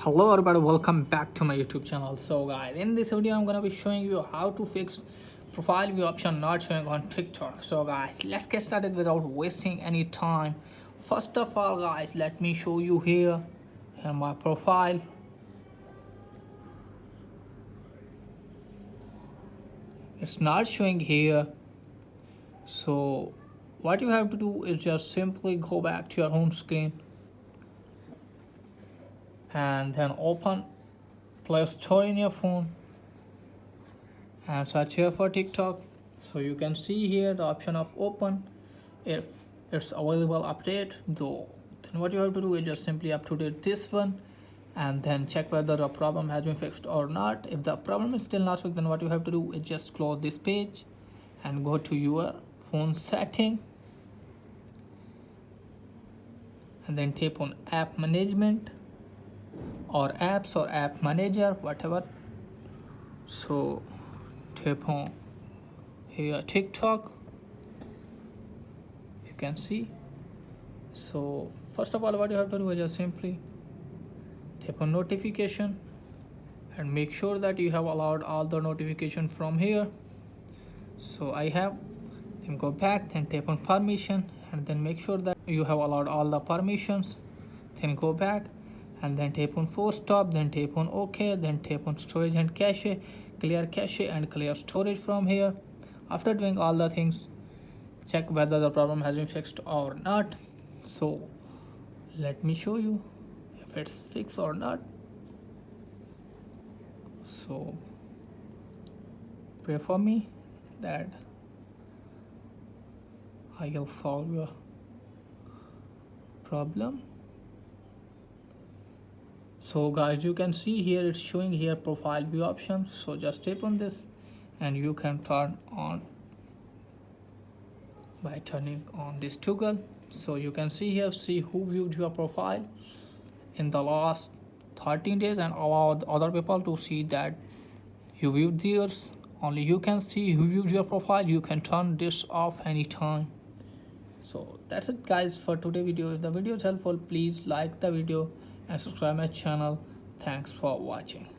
Hello everybody, welcome back to my YouTube channel. So guys, in this video I'm gonna be showing you how to fix profile view option not showing on TikTok. So guys, let's get started without wasting any time. First of all guys, let me show you here my profile. It's not showing here. So what you have to do is just simply go back to your home screen and then open Play Store in your phone and search here for TikTok. So you can see here the option of open. If it's available update though, then what you have to do is just simply up to date this one and then check whether the problem has been fixed or not. If the problem is still not fixed, then what you have to do is just close this page and go to your phone setting and then tap on app management or apps or app manager, whatever. So tap on here TikTok, you can see. So first of all, what you have to do is just simply tap on notification and make sure that you have allowed all the notification from here. So I have, then go back, then tap on permission and then make sure that you have allowed all the permissions. Then go back and then tap on force stop, then tap on OK, then tap on storage and cache, clear cache and clear storage from here. After doing all the things, check whether the problem has been fixed or not. So let me show you if it's fixed or not. So pray for me that I will solve your problem. So guys, you can see here it's showing here profile view option. So just tap on this and you can turn on by turning on this toggle. So you can see here, see who viewed your profile in the last 13 days and allow other people to see that you viewed theirs. Only you can see who viewed your profile. You can turn this off anytime. So that's it guys for today video. If the video is helpful, please like the video and subscribe my channel. Thanks for watching.